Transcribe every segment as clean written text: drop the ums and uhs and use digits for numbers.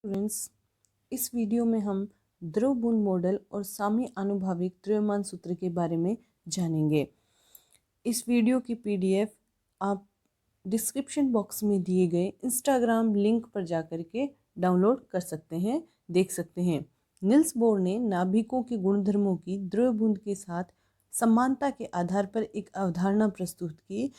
Students, इस video में हम द्रव बूंद मॉडल और साम्य आनुभाविक द्रव्यमान सूत्र के बारे में जानेंगे। इस वीडियो की पीडीएफ आप डिस्क्रिप्शन बॉक्स में दिए गए इंस्टाग्राम लिंक पर जाकर के डाउनलोड कर सकते हैं, देख सकते हैं। निल्स बोर ने नाभिकों के गुणधर्मों की द्रव बूंद के साथ समानता के आधार पर एक अवधारणा प्रस्तुत की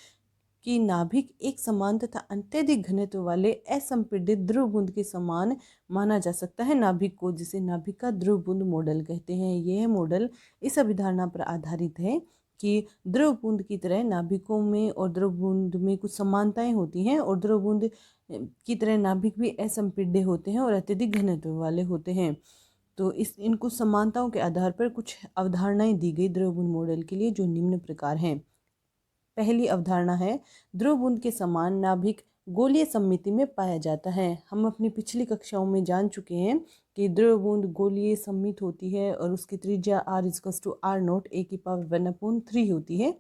कि नाभिक एक समान तथा अत्यधिक घनत्व वाले असंपीडित द्रव बूंद के समान माना जा सकता है नाभिक को, जिसे नाभिक का द्रव बूंद मॉडल कहते हैं। यह मॉडल इस अभिधारणा पर आधारित है कि द्रव बूंद की तरह नाभिकों में और द्रव बूंद में कुछ समानताएं होती हैं और द्रव बूंद की तरह नाभिक भी असंपीड्य होते हैं और अत्यधिक घनत्व वाले होते हैं। तो इनको समानताओं के आधार पर कुछ अवधारणाएं दी गई द्रव बूंद मॉडल के लिए, जो निम्न प्रकार हैं। पहली अवधारणा है, द्रव बूंद के समान नाभिक गोलीय सममिति में पाया जाता है। हम अपनी पिछली कक्षाओं में जान चुके हैं कि द्रव बूंद गोलीय सममित होती है और उसकी त्रिज्या r=r0 a⁴ होती है।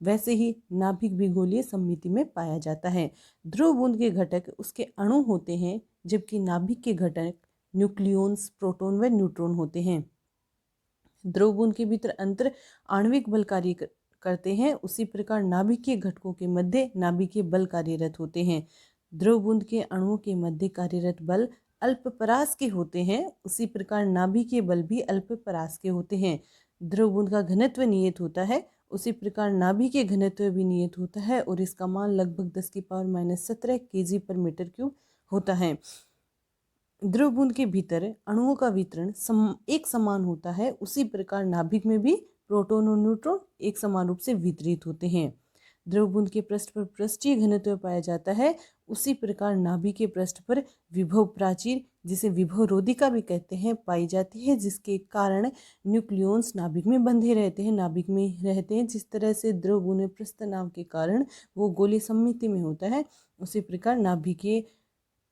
वैसे ही नाभिक भी गोलीय सममिति में पाया जाता है। द्रव बूंद के घटक उसके अणु होते हैं, जबकि नाभिक के घटक न्यूक्लियॉन्स, प्रोटॉन व न्यूट्रॉन होते हैं। द्रव बूंद के भीतर अंतर आणविक बल कार्य करते हैं, उसी प्रकार नाभिकीय घटकों के मध्य नाभिकीय बल कार्यरत होते हैं। द्रव बूंद के अणुओं के मध्य कार्यरत बल अल्पपरास के होते हैं, उसी प्रकार नाभिकीय बल भी अल्पपरास के होते हैं। द्रव बूंद का घनत्व नियत होता है, उसी प्रकार नाभिकीय घनत्व भी नियत होता है और इसका मान लगभग 10⁻⁻17 kg/m³ होता है। द्रव बूंद के भीतर अणुओं का वितरण एक समान होता है, उसी प्रकार नाभिक में भी प्रोटॉन और न्यूट्रॉन एक समान रूप से वितरित होते हैं। द्रव बूंद के पृष्ठ पर पृष्ठीय घनत्व पाया जाता है, उसी प्रकार नाभिक के पृष्ठ पर विभव प्राचीर, जिसे विभव रोधिका भी कहते हैं, पाई जाती है, जिसके कारण न्यूक्लियॉन्स नाभिक में बंधे रहते हैं, नाभिक में रहते हैं। जिस तरह से द्रव बूंद में पृष्ठ तनाव के कारण वो गोलीय सममिति में होता है, उसी प्रकार नाभिक के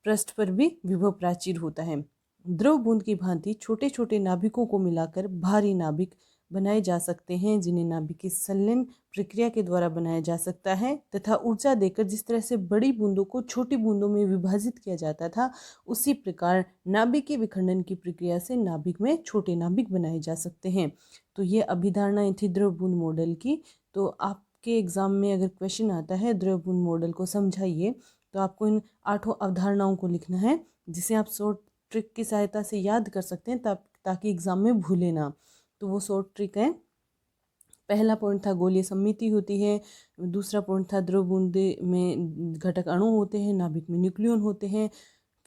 पृष्ठ पर भी विभव प्राचीर होता है। द्रव बूंद की भांति छोटे छोटे नाभिकों को मिलाकर भारी नाभिक बनाए जा सकते हैं, जिन्हें नाभिक की संलयन प्रक्रिया के द्वारा बनाया जा सकता है तथा ऊर्जा देकर जिस तरह से बड़ी बूंदों को छोटी बूंदों में विभाजित किया जाता था, उसी प्रकार नाभिक के विखंडन की प्रक्रिया से नाभिक में छोटे नाभिक बनाए जा सकते हैं। तो ये अभिधारणाएं थी द्रव बूंद मॉडल की। तो आपके एग्जाम में अगर क्वेश्चन आता है द्रव बूंद मॉडल को समझाइए, तो आपको इन 8 अवधारणाओं को लिखना है, जिसे आप शॉर्ट ट्रिक की सहायता से याद कर सकते हैं ताकि एग्जाम में भूले ना। तो वो शॉर्ट ट्रिक है। पहला पॉइंट था गोलीय सममिति होती है। दूसरा पॉइंट था द्रव बूंद में घटक अणु होते हैं, नाभिक में न्यूक्लियॉन होते हैं।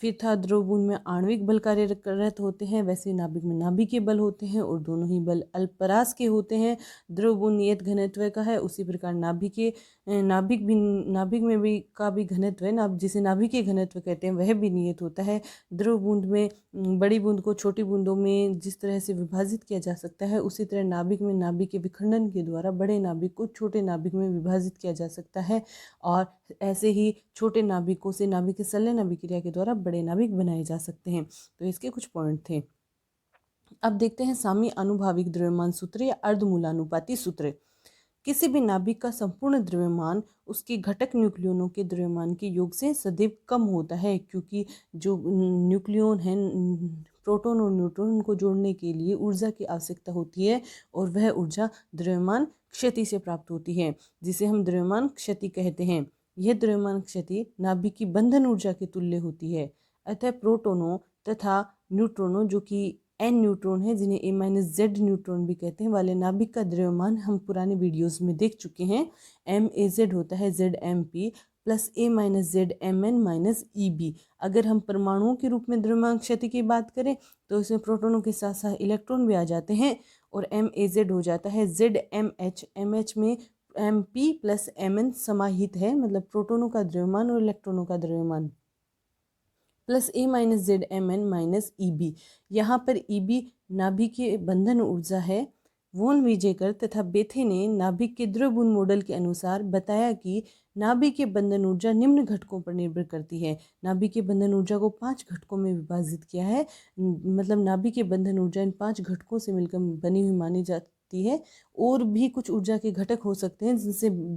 फिर था द्रव बूंद में आणविक बल कार्यरत होते हैं, वैसे नाभिक में नाभिकीय बल होते हैं और दोनों ही बल अल्पपरास के होते हैं। द्रव बूंद नियत घनत्व का है, उसी प्रकार नाभिक में भी का भी घनत्व है, जिसे नाभिकीय घनत्व कहते हैं, वह भी नियत होता है। द्रव बूंद में बड़ी बूंद को छोटी बूंदों में जिस तरह से विभाजित किया जा सकता है, उसी तरह नाभिक में नाभिक के विखंडन के द्वारा बड़े नाभिक को छोटे नाभिक में विभाजित किया जा सकता है और ऐसे ही छोटे नाभिकों से नाभिक की संलयन अभिक्रिया के द्वारा बड़े नाभिक बनाए जा सकते हैं। तो इसके कुछ पॉइंट थे। अब देखते हैं साम्य आनुभाविक द्रव्यमान सूत्र या अर्धमूलानुपाती सूत्र। किसी भी नाभिक का संपूर्ण द्रव्यमान उसके घटक न्यूक्लियनों के द्रव्यमान के योग से सदैव कम होता है, क्योंकि जो न्यूक्लियन है, प्रोटॉन और न्यूट्रॉन को जोड़ने के लिए ऊर्जा की आवश्यकता होती है और वह ऊर्जा द्रव्यमान क्षति से प्राप्त होती है, जिसे हम द्रव्यमान क्षति कहते हैं। यह द्रव्यमान क्षति नाभिक की बंधन ऊर्जा के तुल्य होती है। अतः प्रोटोनों तथा न्यूट्रॉनों, जो कि n न्यूट्रॉन है, जिन्हें a-z न्यूट्रॉन भी कहते हैं, वाले नाभिक का द्रव्यमान हम पुराने वीडियोस में देख चुके हैं। MaZ होता है ZmP plus a-z Mn - Eb। अगर हम परमाणुओं के रूप में द्रव्यमान क्षति की बात करें तो इसमें प्रोटोनों के साथ साथ इलेक्ट्रॉन भी आ जाते हैं और MaZ हो जाता है ZmH। MH में Mp प्लस Mn समाहित है, मतलब प्रोटोनों का द्रव्यमान और इलेक्ट्रॉनों का द्रव्यमान, प्लस a-z Mn - Eb। यहाँ पर Eb नाभिक की बंधन ऊर्जा है। वॉन विजेकर तथा बेथे ने नाभिक के द्रव बूंद मॉडल के अनुसार बताया कि नाभिक के बंधन ऊर्जा निम्न घटकों पर निर्भर करती है। नाभिक के बंधन ऊर्जा को 5 घटकों में विभाजित किया है, मतलब नाभिक के बंधन ऊर्जा इन 5 घटकों से मिलकर बनी हुई मानी जाती है। और भी कुछ ऊर्जा के घटक हो सकते हैं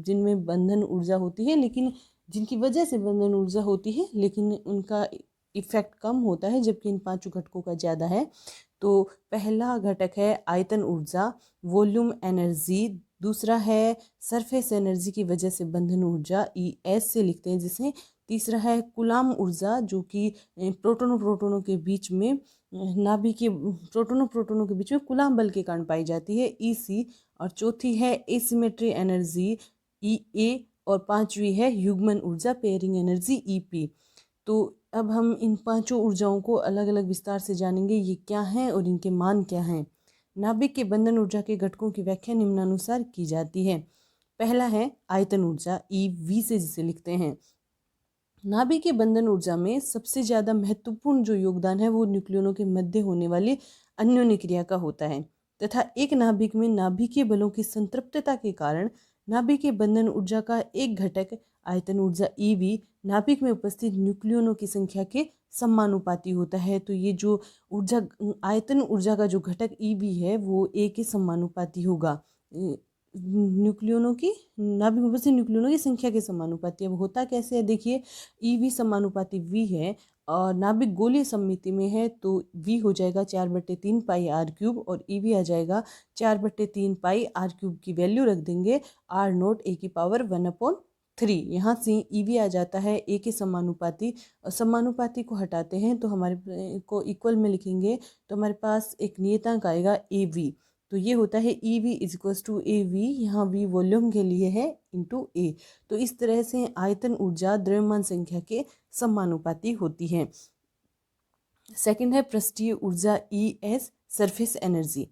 जिनमें बंधन ऊर्जा होती है, लेकिन जिनकी वजह से बंधन ऊर्जा होती है, लेकिन उनका इफेक्ट कम होता है, जबकि इन पांचों घटकों का ज़्यादा है। तो पहला घटक है आयतन ऊर्जा, वॉल्यूम एनर्जी। दूसरा है सरफेस एनर्जी की वजह से बंधन ऊर्जा, ES से लिखते हैं जिसे। तीसरा है कूलाम ऊर्जा, जो कि प्रोटोनों के बीच में नाभिकीय प्रोटोनों के बीच में कूलाम बल के कारण पाई जाती है, EC। और चौथी है एसिमेट्री एनर्जी, EA। और पांचवी है युग्मन ऊर्जा, पेयरिंग एनर्जी, EP। तो अब हम इन पांचों ऊर्जाओं को अलग अलग विस्तार से जानेंगे, ये क्या हैं और इनके मान क्या हैं। नाभिक के बंधन ऊर्जा के घटकों की व्याख्या निम्नानुसार की जाती है। पहला है आयतन ऊर्जा, EV से जिसे लिखते हैं। नाभिक के बंधन ऊर्जा में सबसे ज़्यादा महत्वपूर्ण जो योगदान है वो न्यूक्लियनों के मध्य होने वाली अन्योन्य क्रिया का होता है, तथा एक नाभिक में नाभिकीय बलों की संतृप्तता के कारण नाभिक के बंधन ऊर्जा का एक घटक आयतन ऊर्जा, EV, नाभिक में उपस्थित न्यूक्लियनों की संख्या के समानुपाती होता है। तो ये जो ऊर्जा आयतन ऊर्जा का जो घटक EV है वो A के समानुपाती होगा, न्यूक्लियनों की नाभिक में उपस्थित न्यूक्लियनों की संख्या के समानुपाती। अब होता कैसे है देखिए, EV समानुपाती V है और नाभिक गोलीय सममिति में है, तो V हो जाएगा 4/3 पाई R³ और EV आ जाएगा 4/3 पाई R³ की वैल्यू रख देंगे R0 A की पावर 1/3। यहाँ से EV आ जाता है A के समानुपाती, और समानुपाती को हटाते हैं तो हमारे को इक्वल में लिखेंगे तो हमारे पास एक नियतांक आएगा AV। तो ये होता है EV is equals to AV, यहाँ V वॉल्यूम के लिए है, इंटू A। तो इस तरह से आयतन ऊर्जा द्रव्यमान संख्या के समानुपाती होती है। सेकंड है पृष्ठीय ऊर्जा, ES, सरफेस एनर्जी।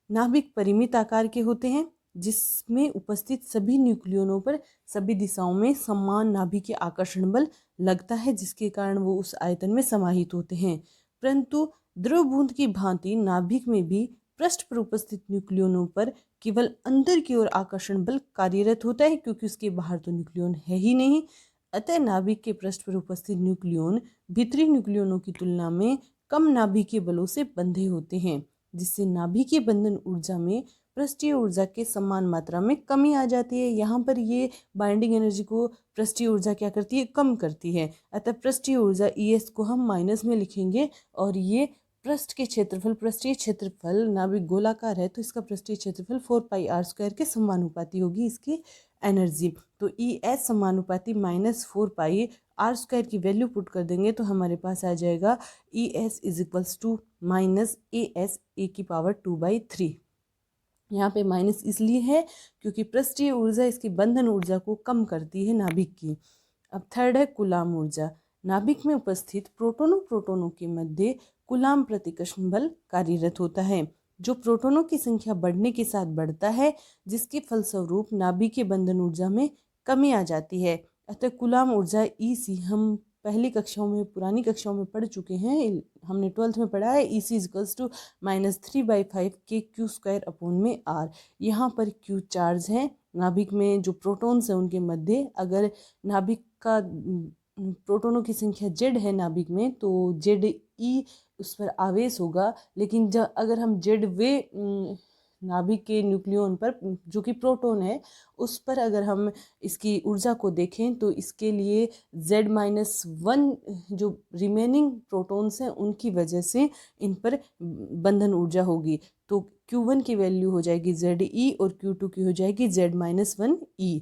नाभिक परिमित आकार के होते हैं जिसमें उपस्थित सभी न्यूक्लियनों पर सभी दिशाओं में समान नाभिकीय आकर्षण बल लगता है, जिसके कारण वो उस आयतन में समाहित होते हैं। परंतु द्रव बूंद की भांति नाभिक में भी पृष्ठ पर उपस्थित न्यूक्लियनों पर केवल अंदर की ओर आकर्षण बल कार्यरत होता है, क्योंकि उसके बाहर तो न्यूक्लियन है ही नहीं। अतः नाभिक के पृष्ठ पर उपस्थित न्यूक्लियन भीतरी न्यूक्लियनों की तुलना में कम नाभिकीय बलों से बंधे होते हैं, जिससे नाभिकीय बंधन ऊर्जा में पृष्ठीय ऊर्जा के समान मात्रा में कमी आ जाती है। यहाँ पर ये बाइंडिंग एनर्जी को पृष्ठीय ऊर्जा क्या करती है, कम करती है। अतः पृष्ठीय ऊर्जा ES को हम माइनस में लिखेंगे, और ये पृष्ठ के क्षेत्रफल, पृष्ठीय क्षेत्रफल, नाभिक गोलाकार है तो इसका पृष्ठीय क्षेत्रफल 4πr² के समानुपाती होगी इसकी एनर्जी। तो ES समानुपाती -4πr² की वैल्यू पुट कर देंगे तो हमारे पास आ जाएगा ES is equals to -AS A की पावर 2/3। यहाँ पे माइनस इसलिए है क्योंकि पृष्ठीय ऊर्जा इसकी बंधन ऊर्जा को कम करती है नाभिक की। अब थर्ड है कूलाम ऊर्जा। नाभिक में उपस्थित प्रोटोनों के मध्य कूलाम प्रतिकर्षण बल कार्यरत होता है, जो प्रोटोनों की संख्या बढ़ने के साथ बढ़ता है, जिसके फलस्वरूप नाभिकीय बंधन ऊर्जा में कमी आ जाती है। अतः कूलाम ऊर्जा EC हम पहली कक्षाओं में, पुरानी कक्षाओं में पढ़ चुके हैं, हमने 12th में पढ़ा है। EC equals to -3/5 K² R। यहाँ पर Q चार्ज है नाभिक में जो प्रोटॉन्स हैं उनके मध्य। अगर नाभिक का प्रोटोनों की संख्या Z है नाभिक में तो ZE उस पर आवेश होगा, लेकिन अगर हम Z नाभिक के न्यूक्लियन पर जो कि प्रोटॉन है उस पर अगर हम इसकी ऊर्जा को देखें तो इसके लिए Z-1 जो रिमेनिंग प्रोटॉन्स हैं उनकी वजह से इन पर बंधन ऊर्जा होगी। तो Q1 की वैल्यू हो जाएगी ZE और Q2 की हो जाएगी Z-1E।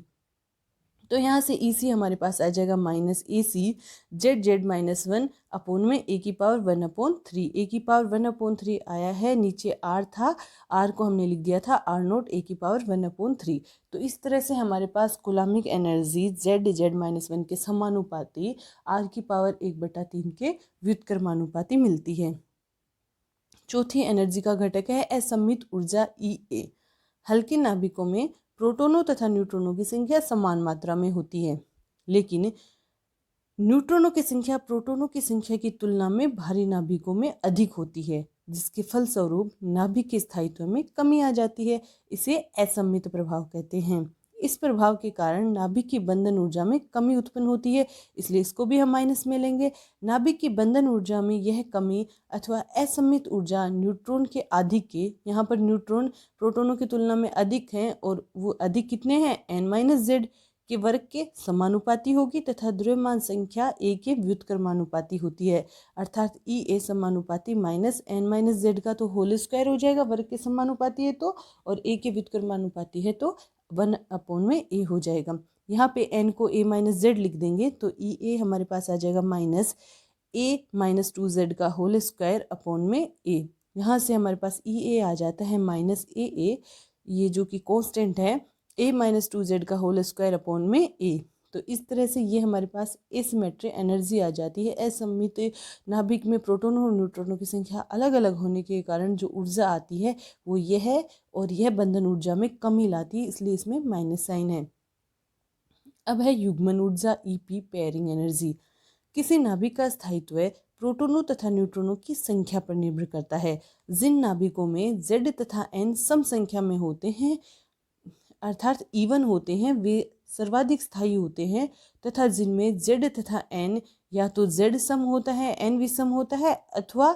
तो यहाँ से EC हमारे पास आ जाएगा -AC Z-1 अपोन में A की पावर 1/3। A की पावर 1/3 आया है, नीचे R था, R को हमने लिख दिया था R0 A की पावर 1/3। तो इस तरह से हमारे पास कूलामिक एनर्जी Z-1 के समानुपाती R की पावर 1/3 के व्युत्क्रमानुपाती मिलती है। चौथी एनर्जी का घटक है असम्मित ऊर्जा, EA। हल्के नाभिकों में प्रोटोनों तथा न्यूट्रॉनों की संख्या समान मात्रा में होती है, लेकिन न्यूट्रॉनों की संख्या प्रोटोनों की संख्या की तुलना में भारी नाभिकों में अधिक होती है, जिसके फलस्वरूप नाभिक के स्थायित्व में कमी आ जाती है। इसे असम्मित प्रभाव कहते हैं। इस प्रभाव के कारण नाभिक की बंधन ऊर्जा में कमी उत्पन्न होती है, इसलिए इसको भी हम माइनस में लेंगे। नाभिक की बंधन ऊर्जा में यह कमी अथवा असम्मित ऊर्जा न्यूट्रॉन के आधिक्य, यहाँ पर न्यूट्रॉन प्रोटोनों की तुलना में अधिक हैं और वो अधिक कितने हैं, n-z, के वर्ग के समानुपाती होगी तथा द्रव्यमान संख्या ए के व्युत्क्रमानुपाती होती है। अर्थात ई ए समानुपाती माइनस एन माइनस जेड का तो होल स्क्वायर हो जाएगा, वर्ग के समानुपाती है तो, और ए के व्युत्क्रमानुपाती है तो 1 में ए हो जाएगा। यहाँ पे एन को ए माइनस जेड लिख देंगे तो ई ए हमारे पास आ जाएगा माइनस ए माइनस 2z का होल स्क्वायर अपॉन में ए। यहाँ से हमारे पास ई ए आ जाता है माइनस ए, ये जो कि कांस्टेंट है, a माइनस 2z का होल स्क्वायर अपॉन में a। तो इस तरह से ये हमारे पास एसिमेट्री एनर्जी आ जाती है। असममित नाभिक में प्रोटोनों और न्यूट्रॉनों की संख्या अलग अलग होने के कारण जो ऊर्जा आती है वो यह है, और यह बंधन ऊर्जा में कमी लाती है, इसलिए इसमें माइनस साइन है। अब है युग्मन ऊर्जा ईपी पेयरिंग एनर्जी। किसी नाभिक का स्थायित्व प्रोटोनों तथा न्यूट्रॉनों की संख्या पर निर्भर करता है। जिन नाभिकों में z तथा n सम संख्या में होते हैं अर्थात इवन होते हैं, वे सर्वाधिक स्थायी होते हैं, तथा जिनमें z तथा n या तो z सम होता है n विषम होता है, अथवा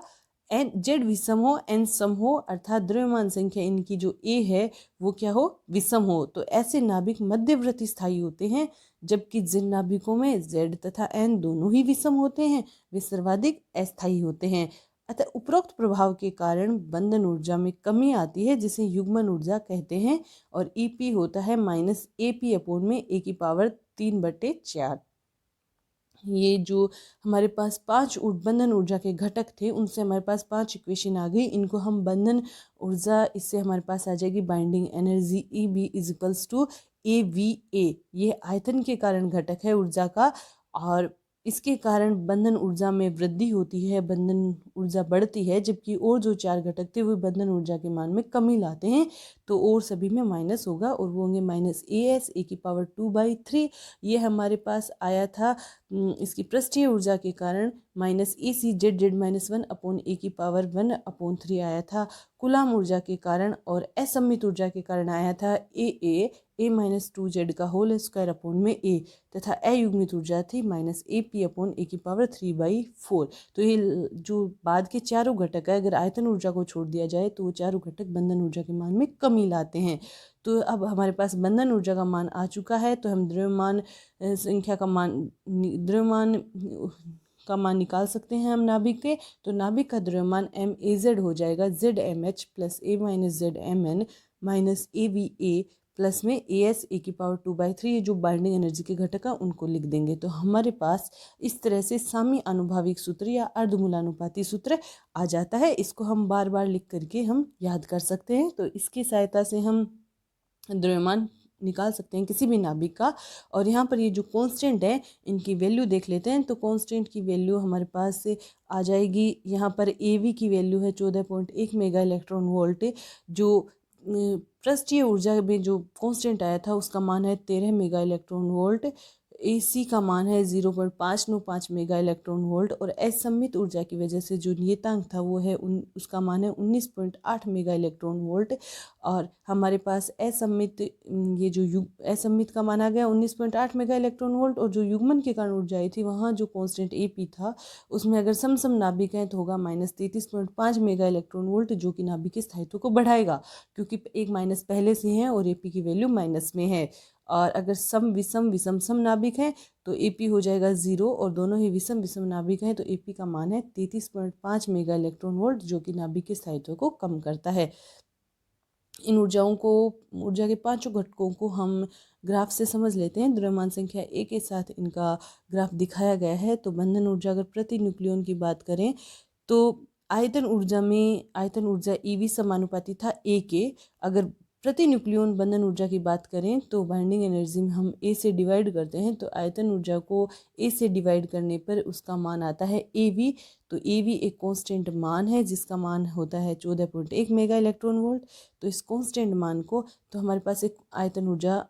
n z विषम हो n सम हो, अर्थात द्रव्यमान संख्या इनकी जो a है वो क्या हो, विषम हो, तो ऐसे नाभिक मध्यवर्ती स्थायी होते हैं। जबकि जिन नाभिकों में z तथा n दोनों ही विषम होते हैं वे सर्वाधिक अस्थायी होते हैं। अतः उपरोक्त प्रभाव के कारण बंधन ऊर्जा में कमी आती है, जिसे युग्मन ऊर्जा कहते हैं, और ईपी होता है माइनस ए पी अपॉन में ए की पावर 3/4। ये जो हमारे पास 5 बंधन ऊर्जा के घटक थे उनसे हमारे पास 5 इक्वेशन आ गई। इनको हम बंधन ऊर्जा, इससे हमारे पास आ जाएगी binding energy E B equals to A V A. ये आयतन के कारण घटक है ऊर्जा का, और इसके कारण बंधन ऊर्जा में वृद्धि होती है, बंधन ऊर्जा बढ़ती है। जबकि और जो 4 घटक थे वो बंधन ऊर्जा के मान में कमी लाते हैं, तो और सभी में माइनस होगा, और वो होंगे माइनस ए एस ए की पावर 2/3। ये हमारे पास आया था इसकी पृष्ठीय ऊर्जा के कारण माइनस ए सी जेड जेड माइनस 1 अपॉन ए की पावर 1/3 आया था कुलाम ऊर्जा के कारण, और असममित ऊर्जा के कारण आया था ए माइनस 2z का होल स्क्वायर अपॉन में ए, तथा अयुग्मित ऊर्जा थी माइनस ए पी अपॉन ए की पावर 3/4। तो ये जो बाद के चारों घटक है, अगर आयतन ऊर्जा को छोड़ दिया जाए तो वो चारों घटक बंधन ऊर्जा के मान में कमी लाते हैं। तो अब हमारे पास बंधन ऊर्जा का मान आ चुका है, तो हम द्रव्यमान संख्या का मान, द्रव्यमान का मान निकाल सकते हैं हम नाभिक के। तो नाभिक का द्रव्यमान एम ए जेड हो जाएगा, Z M H plus A minus Z M N minus A V A plus में ए एस ए की पावर 2/3। ये जो बाइंडिंग एनर्जी के घटक है उनको लिख देंगे। तो हमारे पास इस तरह से सामी आनुभाविक सूत्र या अर्धमूलानुपाती सूत्र आ जाता है। इसको हम बार बार लिख करके हम याद कर सकते हैं। तो इसकी सहायता से हम द्रव्यमान निकाल सकते हैं किसी भी नाभिक का। और यहाँ पर ये जो कांस्टेंट है इनकी वैल्यू देख लेते हैं। तो कांस्टेंट की वैल्यू हमारे पास से आ जाएगी, यहाँ पर ए वी की वैल्यू है 14.1 मेगा इलेक्ट्रॉन वोल्ट। जो पृष्ठीय ऊर्जा में जो कांस्टेंट आया था उसका मान है 13 मेगा इलेक्ट्रॉन वोल्ट। AC का मान है 0.595 मेगा इलेक्ट्रॉन वोल्ट, और असममित ऊर्जा की वजह से जो नियतांक था वो है उसका मान है 19.8 मेगा इलेक्ट्रॉन वोल्ट। और हमारे पास असममित, ये जो असममित का मान आ गया 19.8 मेगा इलेक्ट्रॉन वोल्ट, और जो युग्मन के कारण ऊर्जा आई थी वहाँ जो कांस्टेंट AP था उसमें अगर सम नाभिक है तो होगा माइनस 33.5 मेगा इलेक्ट्रॉन वोल्ट, जो कि नाभिक के स्थायित्व को बढ़ाएगा, क्योंकि एक माइनस पहले से है और AP की वैल्यू माइनस में है। और अगर सम विषम विषम सम नाभिक हैं तो AP हो जाएगा 0, और दोनों ही विषम विषम नाभिक हैं तो AP का मान है 33.5 मेगा इलेक्ट्रॉन वोल्ट, जो कि नाभिक के स्थायित्व को कम करता है। इन ऊर्जाओं को, ऊर्जा के 5 घटकों को हम ग्राफ से समझ लेते हैं। द्रव्यमान संख्या A के साथ इनका ग्राफ दिखाया गया है। तो बंधन ऊर्जा अगर प्रति न्यूक्लियन की बात करें तो आयतन ऊर्जा में आयतन ऊर्जा EV समानुपाती था A के। अगर प्रति न्यूक्लियन बंधन ऊर्जा की बात करें तो बाइंडिंग एनर्जी में हम A से डिवाइड करते हैं, तो आयतन ऊर्जा को A से डिवाइड करने पर उसका मान आता है AV। तो AV एक कांस्टेंट मान है जिसका मान होता है 14.1 मेगा इलेक्ट्रॉन वोल्ट। तो इस कांस्टेंट मान को, तो हमारे पास एक आयतन ऊर्जा,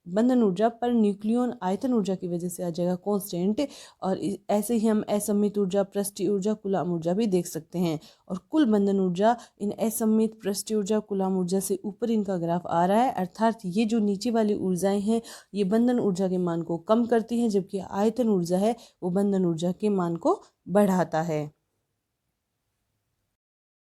बंधन ऊर्जा पर न्यूक्लियन आयतन ऊर्जा की वजह से आ जाएगा कांस्टेंट। और ऐसे ही हम असममित ऊर्जा, पृष्ठीय ऊर्जा, कुलाम ऊर्जा भी देख सकते हैं। और कुल बंधन ऊर्जा इन असममित, पृष्ठीय ऊर्जा, कुलाम ऊर्जा से ऊपर इनका ग्राफ आ रहा है। अर्थात ये जो नीचे वाली ऊर्जाएं हैं ये बंधन ऊर्जा के मान को कम करती हैं, जबकि आयतन ऊर्जा है वो बंधन ऊर्जा के मान को बढ़ाता है।